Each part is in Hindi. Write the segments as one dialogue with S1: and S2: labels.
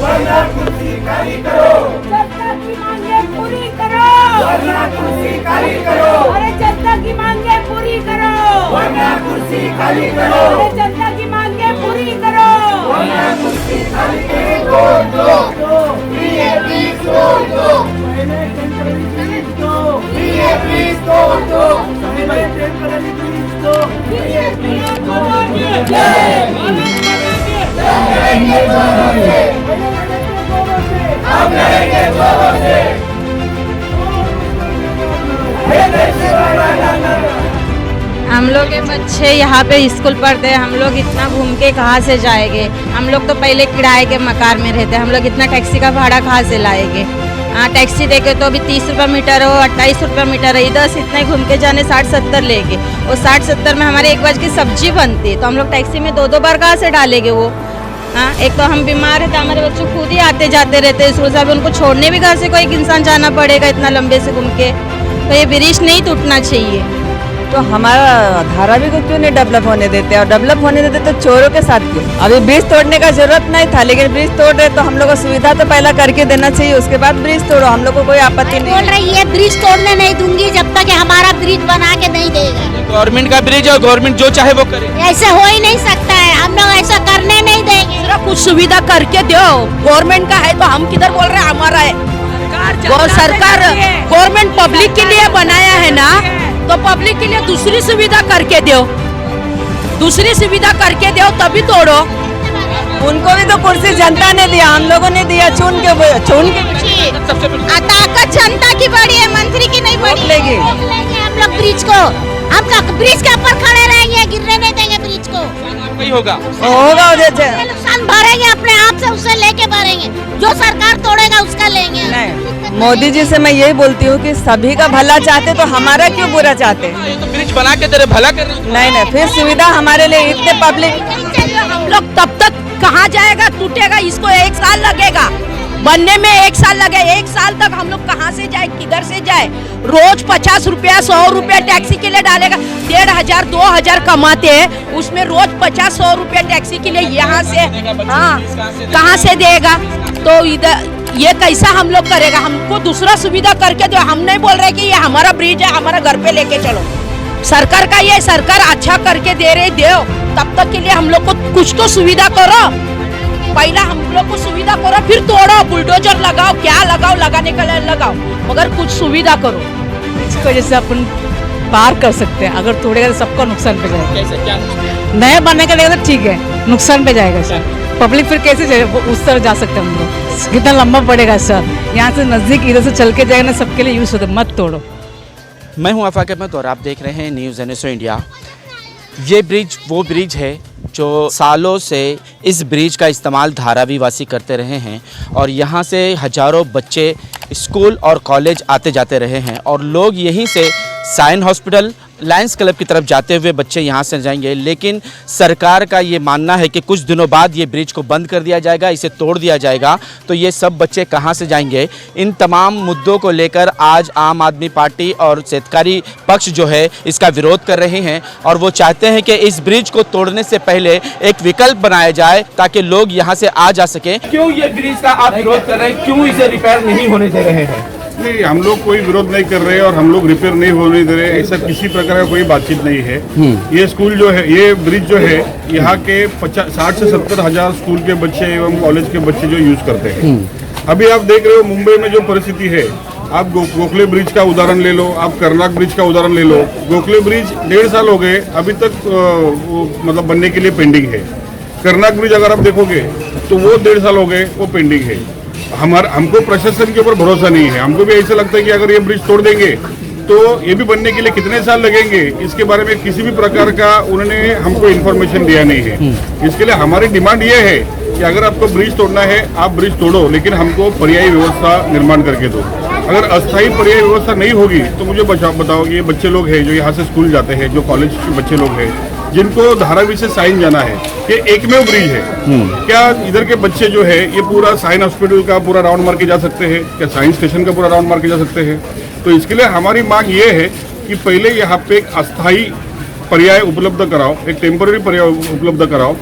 S1: वरना कुर्सी खाली करो,
S2: जनता की मांगे पूरी करो,
S1: वरना कुर्सी खाली करो,
S2: अरे जनता की मांगे पूरी करो,
S1: वरना कुर्सी खाली करो,
S2: अरे जनता की मांगे पूरी करो,
S1: वरना कुर्सी खाली करो, तोड़ दो, बीजेपी तोड़ दो, बीजेपी तोड़ दो, बीजेपी हम लड़ेंगे जोरों से,
S3: हम लोग के बच्चे यहाँ पे स्कूल पढ़ते हैं, हम लोग इतना घूम के कहाँ से जाएंगे। हम लोग तो पहले किराए के मकान में रहते हैं, हम लोग इतना टैक्सी का भाड़ा कहाँ से लाएंगे। हाँ, टैक्सी देके तो अभी 30 रुपये मीटर हो, 28 रुपये मीटर है, इधर से इतने घूम के जाने 60-70 लेंगे। वो 60-70 में हमारे 1 बज की सब्जी बनती है, तो हम लोग टैक्सी में 2-2 बार कहाँ से डालेंगे वो। हाँ, एक तो हम बीमार है, तो हमारे बच्चे खुद ही आते जाते रहते हैं स्कूल से, अभी उनको छोड़ने भी घर से कोई इंसान जाना पड़ेगा इतना लंबे से घूम के। तो ये ब्रिज नहीं टूटना चाहिए।
S4: तो हमारा धारावी को क्यों नहीं डेवलप होने देते, और डेवलप होने देते तो चोरों के साथ क्यों। अभी ब्रिज तोड़ने का जरूरत नहीं था, लेकिन ब्रिज तोड़ रहे तो हम लोग को सुविधा तो पहला करके देना चाहिए, उसके बाद ब्रिज तोड़ो, हम लोग को कोई आपत्ति नहीं।
S5: बोल रही है ब्रिज तोड़ने नहीं दूंगी जब तक हमारा ब्रिज बना के नहीं देगा।
S6: गवर्नमेंट का ब्रिज है, गवर्नमेंट जो चाहे वो करे।
S5: ऐसे हो ही नहीं सकता है, हम लोग ऐसा करने नहीं देंगे।
S4: कुछ सुविधा करके दो, गवर्नमेंट का है तो हम किधर बोल रहे हैं हमारा है। सरकार गवर्नमेंट पब्लिक के लिए बनाया है ना, तो पब्लिक के लिए दूसरी सुविधा करके दो, दूसरी सुविधा करके दो तभी तोड़ो। उनको भी तो कुर्सी जनता ने दिया, हम लोगों ने दिया, चुन के
S5: ताकत जनता की बड़ी है, मंत्री की नहीं बड़ी।
S4: लेगी
S5: हम लोग ब्रिज को, हम लोग ब्रिज के ऊपर खड़े रहेंगे, गिरने नहीं देंगे ब्रिज को।
S6: नहीं होगा,
S4: होगा
S5: नुकसान भरेंगे अपने आप से, उसे लेके भरेंगे, जो सरकार तोड़ेगा उसका लेंगे।
S4: नहीं, मोदी जी से मैं यही बोलती हूँ कि सभी का भला चाहते तो हमारा क्यों बुरा चाहते।
S6: ये तो ब्रिज बना के तेरे भला कर रहे।
S4: नहीं, फिर सुविधा हमारे लिए इतने पब्लिक, हम लोग तब तक कहाँ जाएगा, टूटेगा, इसको 1 साल लगेगा बनने में, 1 साल लगे। 1 साल तक हम लोग कहाँ से जाए, किधर से जाए। रोज 50 रुपया 100 रुपया टैक्सी के लिए डालेगा, 1500-2000 कमाते हैं, उसमें रोज 50-100 रुपया टैक्सी के लिए यहाँ से, हाँ कहाँ से देगा। तो इधर ये कैसा हम लोग करेगा, हमको दूसरा सुविधा करके दो। हम नहीं बोल रहे कि ये हमारा ब्रिज है, हमारा घर पे लेके चलो। सरकार का ये, सरकार अच्छा करके दे रहे दो, तब तक के लिए हम लोग को कुछ तो सुविधा करो। पहला हम लोग को सुविधा करो, फिर तोड़ो, बुलडोजर लगाओ, क्या लगाओ, लगाने का लगाओ, मगर कुछ सुविधा करो। इसको जैसे अपन पार कर सकते हैं, अगर तोड़ेगा तो सबका नुकसान पे जाएगा।
S6: कैसे, क्या
S4: नया बनने का लगेगा तो ठीक है, नुकसान पे जाएगा सर। पब्लिक फिर कैसे जाएगा, उस तरह जा सकते हैं हम लोग। कितना लंबा पड़ेगा सर, यहाँ से नजदीक इधर से चल के जाएगा ना, सबके लिए यूज होता है। मत तोड़ो।
S6: मैं हूं आफाक अहमद और आप देख रहे हैं न्यूज़ NSO इंडिया। ये ब्रिज वो ब्रिज है जो सालों से इस ब्रिज का इस्तेमाल धारावी वासी करते रहे हैं, और यहाँ से हजारों बच्चे स्कूल और कॉलेज आते जाते रहे हैं, और लोग यहीं से साइन हॉस्पिटल, लायंस क्लब की तरफ जाते हुए बच्चे यहाँ से जाएंगे। लेकिन सरकार का ये मानना है कि कुछ दिनों बाद ये ब्रिज को बंद कर दिया जाएगा, इसे तोड़ दिया जाएगा, तो ये सब बच्चे कहाँ से जाएंगे। इन तमाम मुद्दों को लेकर आज आम आदमी पार्टी और शेतकारी पक्ष जो है इसका विरोध कर रहे हैं, और वो चाहते हैं कि इस ब्रिज को तोड़ने से पहले एक विकल्प बनाया जाए ताकि लोग यहाँ से आ जा सकें। क्यों ये ब्रिज का आप विरोध कर रहे हैं, क्यों इसे रिपेयर नहीं होने दे रहे हैं?
S7: नहीं, हम लोग कोई विरोध नहीं कर रहे हैं और हम लोग रिपेयर नहीं होने दे रहे हैं, ऐसा किसी प्रकार का कोई बातचीत नहीं है। ये स्कूल जो है, ये ब्रिज जो है, यहाँ के 60 से 70 हजार स्कूल के बच्चे एवं कॉलेज के बच्चे जो यूज करते हैं। अभी आप देख रहे हो मुंबई में जो परिस्थिति है, आप गोखले ब्रिज का उदाहरण ले लो, आप कर्नाक ब्रिज का उदाहरण ले लो। गोखले ब्रिज 1.5 साल हो गए, अभी तक मतलब बनने के लिए पेंडिंग है। कर्नाक ब्रिज अगर आप देखोगे तो वो 1.5 साल हो गए, वो पेंडिंग है। हमको प्रशासन के ऊपर भरोसा नहीं है। हमको भी ऐसा लगता है कि अगर ये ब्रिज तोड़ देंगे तो ये भी बनने के लिए कितने साल लगेंगे, इसके बारे में किसी भी प्रकार का उन्होंने हमको इन्फॉर्मेशन दिया नहीं है। इसके लिए हमारी डिमांड ये है कि अगर आपको ब्रिज तोड़ना है, आप ब्रिज तोड़ो, लेकिन हमको पर्यायी व्यवस्था निर्माण करके दो। अगर अस्थायी पर्यायी व्यवस्था नहीं होगी तो मुझे बताओ, ये बच्चे लोग हैं जो यहाँ से स्कूल जाते हैं, जो कॉलेज के बच्चे लोग हैं, जिनको धारावी से साइन जाना है, ये एकमेव ब्रिज है। क्या इधर के बच्चे जो है ये पूरा साइन हॉस्पिटल का पूरा राउंड मार के जा सकते हैं? क्या साइंस स्टेशन का पूरा राउंड मार के जा सकते हैं? तो इसके लिए हमारी मांग ये है कि पहले यहाँ पे एक अस्थायी पर्याय उपलब्ध कराओ, एक टेम्पररी पर्याय उपलब्ध कराओ,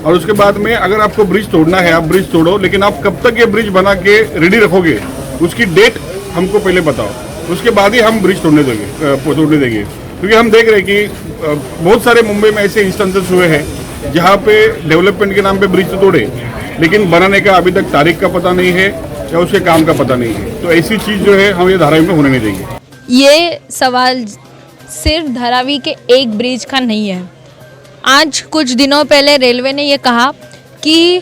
S7: और उसके बाद में अगर आपको ब्रिज तोड़ना है आप ब्रिज तोड़ो, लेकिन आप कब तक ये ब्रिज बना के रेडी रखोगे उसकी डेट हमको पहले बताओ, उसके बाद ही हम ब्रिज तोड़ने देंगे। क्योंकि हम देख रहे हैं कि बहुत सारे मुंबई में ऐसे इंस्टेंसेस हुए हैं जहाँ पे डेवलपमेंट के नाम पे ब्रिज तो तोड़े, लेकिन बनाने का अभी तक तारीख का पता नहीं है या उसके काम का पता नहीं है। तो ऐसी चीज़ जो है हम ये धारावी में होने नहीं देंगे।
S8: ये सवाल सिर्फ धारावी के एक ब्रिज का नहीं है। आज कुछ दिनों पहले रेलवे ने ये कहा कि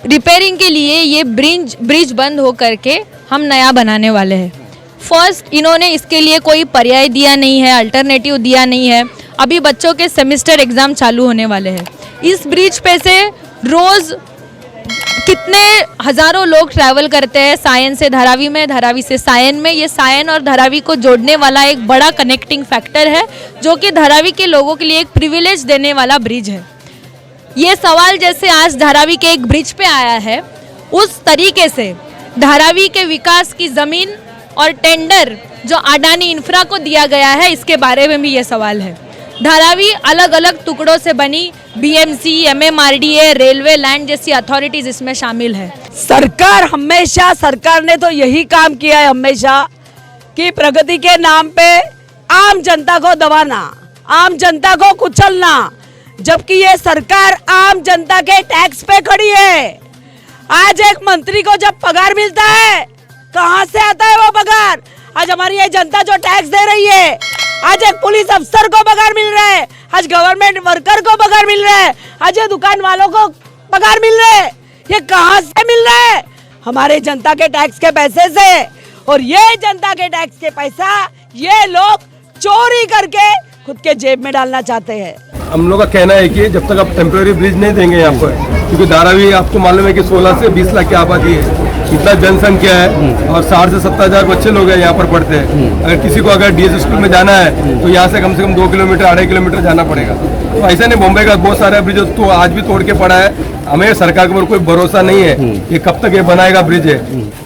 S8: रिपेयरिंग के लिए ये ब्रिज बंद हो करके हम नया बनाने वाले हैं। फर्स्ट इन्होंने इसके लिए कोई पर्याय दिया नहीं है, अल्टरनेटिव दिया नहीं है। अभी बच्चों के सेमेस्टर एग्ज़ाम चालू होने वाले हैं। इस ब्रिज पे से रोज़ कितने हज़ारों लोग ट्रैवल करते हैं सायन से धारावी में, धारावी से सायन में। ये सायन और धारावी को जोड़ने वाला एक बड़ा कनेक्टिंग फैक्टर है जो कि धारावी के लोगों के लिए एक प्रिविलेज देने वाला ब्रिज है। ये सवाल जैसे आज धारावी के एक ब्रिज पे आया है, उस तरीके से धारावी के विकास की ज़मीन और टेंडर जो अडानी इंफ्रा को दिया गया है इसके बारे में भी ये सवाल है। धारावी अलग अलग टुकड़ों से बनी, बीएमसी, एमएमआरडीए, रेलवे, लैंड जैसी अथॉरिटीज इसमें शामिल है।
S4: सरकार ने तो यही काम किया है हमेशा कि प्रगति के नाम पे आम जनता को दबाना, आम जनता को कुचलना, जबकि ये सरकार आम जनता के टैक्स पे खड़ी है। आज एक मंत्री को जब पगार मिलता है, कहाँ से आता है वो पगार? आज हमारी ये जनता जो टैक्स दे रही है, आज एक पुलिस अफसर को पगार मिल रहा है, आज गवर्नमेंट वर्कर को पगार मिल रहा है, आज ये दुकान वालों को पगार मिल रहा है। ये कहाँ से मिल रहा है? हमारे जनता के टैक्स के पैसे से। और ये जनता के टैक्स के पैसा ये लोग चोरी करके खुद के जेब में डालना चाहते हैं।
S9: हम लोग का कहना है कि जब तक आप टेम्पररी ब्रिज नहीं देंगे यहाँ पर, क्योंकि धारावी आपको मालूम है कि 16 से 20 लाख की आबादी है, इतना जनसंख्या है और 60 से 70 हज़ार बच्चे लोग हैं यहाँ पर पढ़ते हैं। अगर किसी को अगर डीएस स्कूल में जाना है तो यहाँ से कम 2 किलोमीटर 2.5 किलोमीटर जाना पड़ेगा। तो ऐसा नहीं, बॉम्बे का बहुत सारा ब्रिज तो आज भी तोड़ के पड़ा है। हमें सरकार के ऊपर कोई भरोसा नहीं है ये कब तक ये बनाएगा ब्रिज है।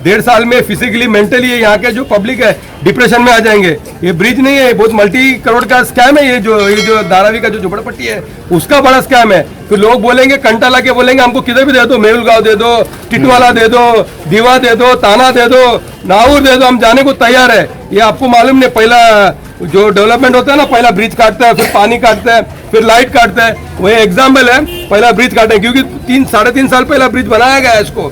S9: 1.5 साल में फिजिकली मेंटली यहाँ के जो पब्लिक है डिप्रेशन में आ जाएंगे। ये ब्रिज नहीं है, बहुत मल्टी करोड़ का स्कैम है। ये जो धारावी का जो झोपड़पट्टी है उसका बड़ा स्कैम है। तो लोग बोलेंगे, कंटाला के बोलेंगे हमको किधर भी दे दो, मेहुल गांव दे दो, टिटवाला दे दो, दीवा दे दो, ताना दे दो, नाउर दे दो, हम जाने को तैयार है। ये आपको मालूम नहीं, पहला जो डेवलपमेंट होता है ना, पहला ब्रिज काटता है, फिर पानी काटता है, फिर लाइट काटता है। वही एग्जाम्पल है, पहला ब्रिज काटे, क्योंकि 3-3.5 साल पहला ब्रिज बनाया गया है। इसको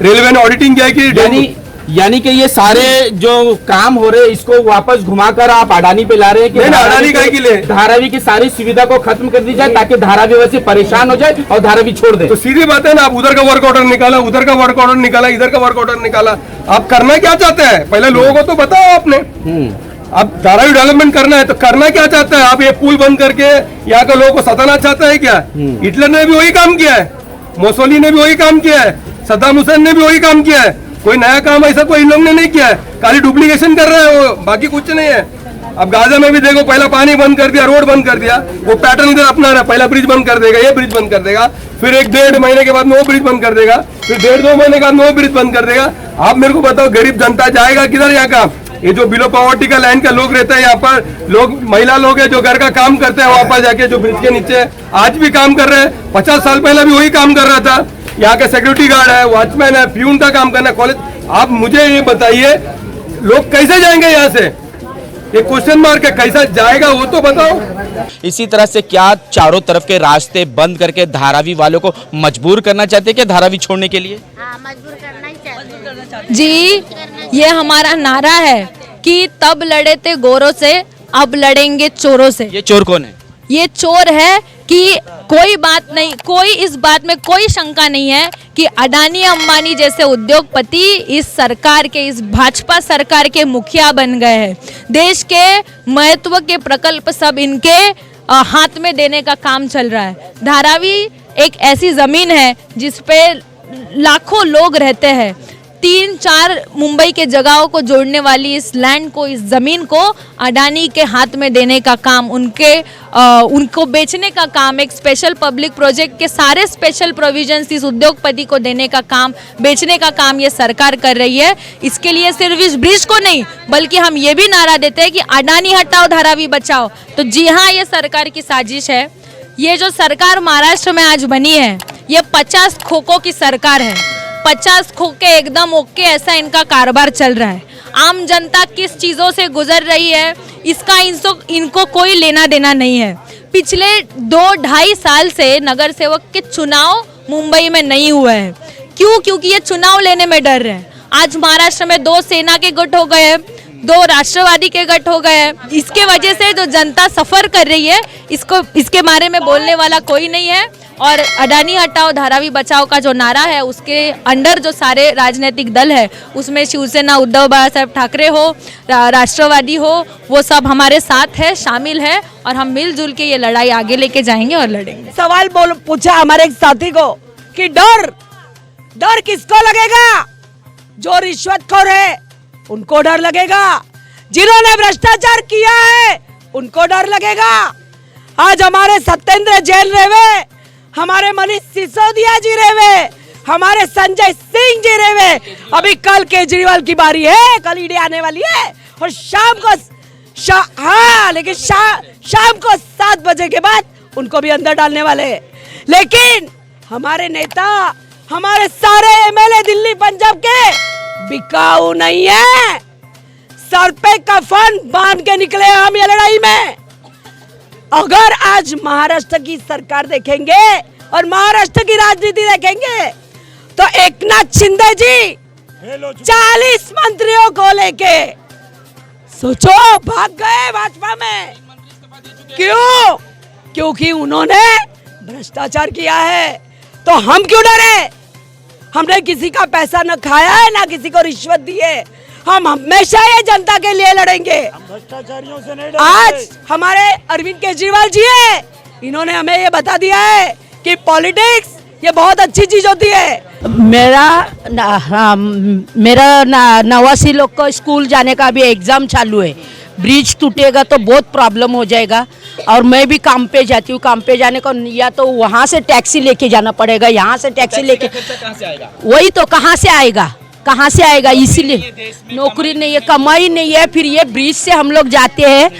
S9: रेलवे ने ऑडिटिंग किया कि
S6: यानी कि ये सारे जो काम हो रहे हैं इसको वापस घुमाकर आप अडानी पे ला रहे हैं कि
S9: अडानी का के लिए
S6: धारावी की सारी सुविधा को खत्म कर दी जाए ताकि धारावी वैसे परेशान हो जाए और धारावी छोड़ दे।
S9: तो सीधी बात है ना, आप उधर का वर्क ऑर्डर निकाला, उधर का वर्क ऑर्डर निकाला, इधर का वर्क ऑर्डर निकाला। आप करना क्या चाहते हैं पहले लोगों को तो बताओ आपने। अब धारावी डेवलपमेंट करना है तो करना क्या चाहता है? आप ये पुल बंद करके यहाँ के लोगों को सताना चाहता है क्या? हिटलर ने भी वही काम किया है, मोसोली ने भी वही काम किया है, सद्दाम हुसैन ने भी वही काम किया है। कोई नया काम ऐसा कोई इन लोग ने नहीं किया है, खाली डुप्लीकेशन कर रहा है वो, बाकी कुछ नहीं है। अब गाजा में भी देखो, पहला पानी बंद कर दिया, रोड बंद कर दिया, वो पैटर्न इधर अपना रहा। पहला ब्रिज बंद कर देगा, ये ब्रिज बंद कर देगा, फिर 1-1.5 महीने के बाद में वो ब्रिज बंद कर देगा, फिर 1.5-2 महीने के बाद में वो ब्रिज बंद कर देगा। आप मेरे को बताओ, गरीब जनता जाएगा किधर? यहाँ का ये जो बिलो पॉवर्टी का लाइन का लोग रहते हैं यहाँ पर, लोग महिला लोग हैं जो घर का काम करते हैं वहां पर जाके, जो ब्रिज के नीचे आज भी काम कर रहे हैं। 50 साल पहले भी वही काम कर रहा था। यहाँ के सिक्योरिटी गार्ड है, वॉचमैन है, प्यून का काम करना, कॉलेज। आप मुझे ये बताइए, लोग कैसे जाएंगे यहाँ से? ये क्वेश्चन मार्क है, कैसा जाएगा वो तो बताओ।
S6: इसी तरह से क्या चारों तरफ के रास्ते बंद करके धारावी वालों को मजबूर करना चाहते हैं क्या धारावी छोड़ने के लिए?
S5: हाँ, मजबूर करना ही चाहिए
S8: जी, ये हमारा नारा है कि तब लड़े थे गोरों से, अब लड़ेंगे चोरों से।
S6: ये चोर कौन है?
S8: ये चोर है कि कोई बात नहीं, कोई इस बात में कोई शंका नहीं है कि अडानी अंबानी जैसे उद्योगपति इस सरकार के, इस भाजपा सरकार के मुखिया बन गए हैं। देश के महत्व के प्रकल्प सब इनके हाथ में देने का काम चल रहा है। धारावी एक ऐसी जमीन है जिस पे लाखों लोग रहते हैं। 3-4 मुंबई के जगहों को जोड़ने वाली इस लैंड को, इस ज़मीन को अडानी के हाथ में देने का काम, उनको बेचने का काम, एक स्पेशल पब्लिक प्रोजेक्ट के सारे स्पेशल प्रोविजंस इस उद्योगपति को देने का काम, बेचने का काम ये सरकार कर रही है। इसके लिए सिर्फ इस ब्रिज को नहीं, बल्कि हम ये भी नारा देते हैं कि अडानी हटाओ धारावी बचाओ। तो जी हाँ, ये सरकार की साजिश है। ये जो सरकार महाराष्ट्र में आज बनी है, ये 50 खोखों की सरकार है। 50 खोखे एकदम ओके, ऐसा इनका कारोबार चल रहा है। आम जनता किस चीज़ों से गुजर रही है, इसका इनको कोई लेना देना नहीं है। पिछले 2-2.5 साल से नगर सेवक के चुनाव मुंबई में नहीं हुए हैं। क्यों? क्योंकि ये चुनाव लेने में डर रहे हैं। आज महाराष्ट्र में 2 सेना के गुट हो गए हैं, 2 राष्ट्रवादी के गठ हो गए हैं। इसके वजह से जो जनता सफर कर रही है, इसके बारे में बोलने वाला कोई नहीं है। और अडानी हटाओ धारावी बचाओ का जो नारा है, उसके अंडर जो सारे राजनीतिक दल है, उसमें शिवसेना, उद्धव बाळासाहेब ठाकरे हो, राष्ट्रवादी हो, वो सब हमारे साथ है, शामिल है। और हम मिलजुल के ये लड़ाई आगे लेके जाएंगे और लड़ेंगे।
S4: सवाल पूछा हमारे एक साथी को कि डर किसको लगेगा? जो रिश्वतखोर है उनको डर लगेगा, जिन्होंने भ्रष्टाचार किया है उनको डर लगेगा। आज हमारे सत्येंद्र जैन रेवे, हमारे मनीष सिसोदिया जी रेवे, हमारे संजय सिंह जी रेवे। अभी कल केजरीवाल की बारी है, कल ईडी आने वाली है और शाम को लेकिन शाम को 7 बजे के बाद उनको भी अंदर डालने वाले हैं। लेकिन हमारे नेता, हमारे सारे एमएलए दिल्ली पंजाब के बिकाऊ नहीं है। सर पे कफन बांध के निकले हम ये लड़ाई में। अगर आज महाराष्ट्र की सरकार देखेंगे और महाराष्ट्र की राजनीति देखेंगे तो एकनाथ शिंदे जी 40 मंत्रियों को लेके सोचो भाग गए भाजपा में। क्यों? क्योंकि उन्होंने भ्रष्टाचार किया है। तो हम क्यों डरे? हमने किसी का पैसा न खाया है, ना किसी को रिश्वत दी है। हम हमेशा ये जनता के लिए लड़ेंगे।
S1: भ्रष्टाचारियों से नहीं
S4: आज हमारे अरविंद केजरीवाल जी है, इन्होंने हमें ये बता दिया है कि पॉलिटिक्स ये बहुत अच्छी चीज होती है।
S10: मेरा 89 लोग को स्कूल जाने का अभी एग्जाम चालू है। ब्रिज टूटेगा तो बहुत प्रॉब्लम हो जाएगा। और मैं भी काम पे जाती हूँ, काम पे जाने को या तो वहाँ से टैक्सी लेके जाना पड़ेगा, यहाँ से टैक्सी लेके, वही तो कहाँ से आएगा? इसीलिए नौकरी नहीं है, कमाई नहीं है। फिर ये ब्रिज से हम लोग जाते हैं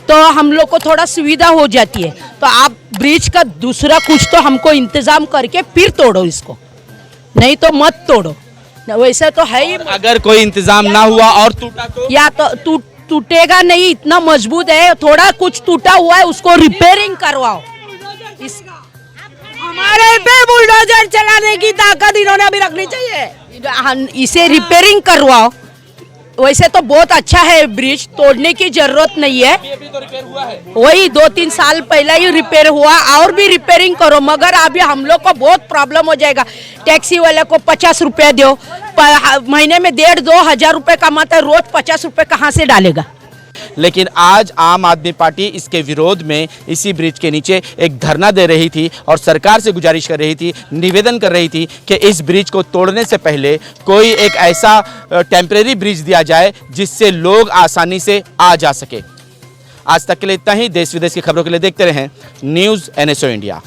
S10: तो हम लोग को थोड़ा सुविधा हो जाती है। तो आप ब्रिज का दूसरा कुछ तो हमको इंतजाम करके फिर तोड़ो इसको, नहीं तो मत तोड़ो। वैसे तो है ही।
S6: अगर कोई इंतजाम ना हुआ और टूटा तो?
S10: या तो टूटेगा नहीं, इतना मजबूत है। थोड़ा कुछ टूटा हुआ है, उसको रिपेयरिंग करवाओ।
S4: हमारे पे बुलडोजर चलाने की ताकत इन्होंने अभी रखनी चाहिए।
S10: इसे रिपेयरिंग करवाओ। वैसे तो बहुत अच्छा है, ब्रिज तोड़ने की जरूरत नहीं है। वही 2-3 साल पहले ही रिपेयर हुआ, और भी रिपेयरिंग करो। मगर अभी हम लोग को बहुत प्रॉब्लम हो जाएगा। टैक्सी वाले को 50 रुपया दो, महीने में 1,500-2 हजार रुपए कमाता है, रोज 50 रुपए कहाँ से डालेगा?
S6: लेकिन आज आम आदमी पार्टी इसके विरोध में इसी ब्रिज के नीचे एक धरना दे रही थी और सरकार से गुजारिश कर रही थी, निवेदन कर रही थी कि इस ब्रिज को तोड़ने से पहले कोई एक ऐसा टेम्परेरी ब्रिज दिया जाए जिससे लोग आसानी से आ जा सके। आज तक के लिए इतना ही। देश विदेश की खबरों के लिए देखते रहें न्यूज़ NSO इंडिया।